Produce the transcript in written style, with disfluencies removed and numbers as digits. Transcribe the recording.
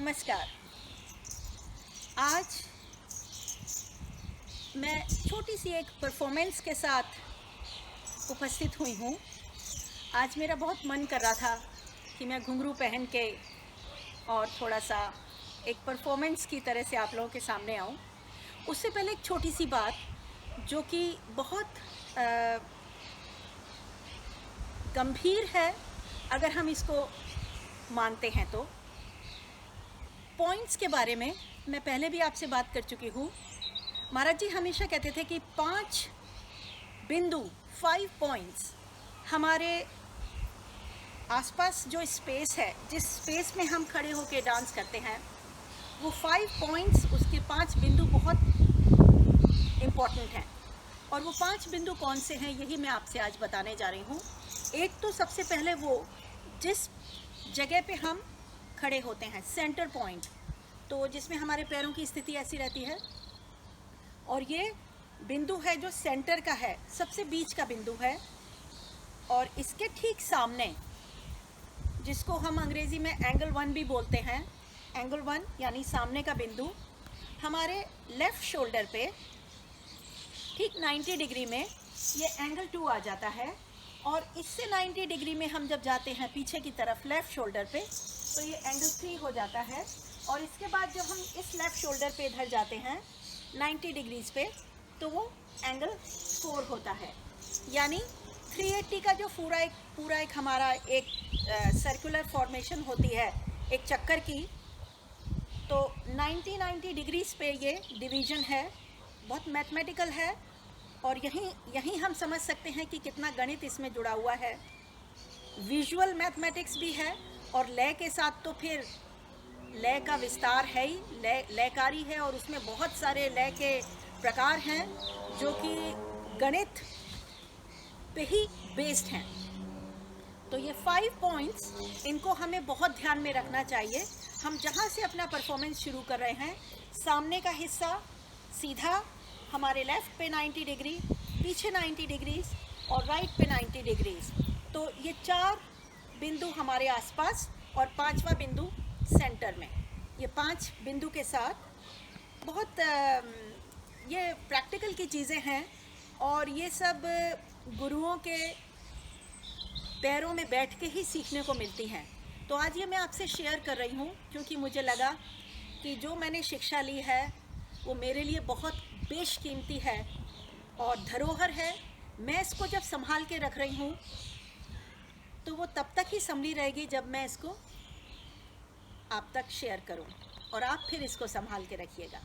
नमस्कार। आज मैं छोटी सी एक परफॉर्मेंस के साथ उपस्थित हुई हूँ। आज मेरा बहुत मन कर रहा था कि मैं घुंघरू पहन के और थोड़ा सा एक परफॉर्मेंस की तरह से आप लोगों के सामने आऊँ। उससे पहले एक छोटी सी बात जो कि बहुत गंभीर है अगर हम इसको मानते हैं तो। पॉइंट्स के बारे में मैं पहले भी आपसे बात कर चुकी हूँ। महाराज जी हमेशा कहते थे कि 5 बिंदु 5 पॉइंट्स हमारे आसपास जो स्पेस है, जिस स्पेस में हम खड़े होकर डांस करते हैं, वो 5 पॉइंट्स, उसके 5 बिंदु बहुत इम्पॉर्टेंट हैं। और वो 5 बिंदु कौन से हैं, यही मैं आपसे आज बताने जा रही हूँ। एक तो सबसे पहले वो जिस जगह पे हम खड़े होते हैं, सेंटर पॉइंट, तो जिसमें हमारे पैरों की स्थिति ऐसी रहती है, और ये बिंदु है जो सेंटर का है, सबसे बीच का बिंदु है। और इसके ठीक सामने, जिसको हम अंग्रेज़ी में एंगल 1 भी बोलते हैं, एंगल 1 यानी सामने का बिंदु, हमारे लेफ़्ट शोल्डर पे ठीक 90 डिग्री में ये एंगल 2 आ जाता है। और इससे 90 डिग्री में हम जब जाते हैं पीछे की तरफ लेफ़्ट शोल्डर पे, तो ये एंगल 3 हो जाता है। और इसके बाद जब हम इस लेफ़्ट शोल्डर पे इधर जाते हैं 90 डिग्रीज़ पे, तो वो एंगल 4 होता है। यानी 380 का जो पूरा एक हमारा एक सर्कुलर फॉर्मेशन होती है एक चक्कर की, तो 90 डिग्रीज़ पे ये डिवीज़न है। बहुत मैथमेटिकल है और यहीं हम समझ सकते हैं कि कितना गणित इसमें जुड़ा हुआ है। विजुअल मैथमेटिक्स भी है और लय के साथ तो फिर लय का विस्तार है ही, लयकारी है, और उसमें बहुत सारे लय के प्रकार हैं जो कि गणित पे ही बेस्ड हैं। तो ये 5 पॉइंट्स, इनको हमें बहुत ध्यान में रखना चाहिए। हम जहाँ से अपना परफॉर्मेंस शुरू कर रहे हैं, सामने का हिस्सा सीधा हमारे लेफ़्ट पे 90 डिग्री, पीछे 90 डिग्रीज़ और राइट पे 90 डिग्रीज़। तो ये 4 बिंदु हमारे आसपास और 5वां बिंदु सेंटर में। ये 5 बिंदु के साथ बहुत ये प्रैक्टिकल की चीज़ें हैं और ये सब गुरुओं के पैरों में बैठ के ही सीखने को मिलती हैं। तो आज ये मैं आपसे शेयर कर रही हूँ क्योंकि मुझे लगा कि जो मैंने शिक्षा ली है वो मेरे लिए बहुत बेशकीमती है और धरोहर है। मैं इसको जब संभाल के रख रही हूँ तो वो तब तक ही संभली रहेगी जब मैं इसको आप तक शेयर करूँ, और आप फिर इसको संभाल के रखिएगा।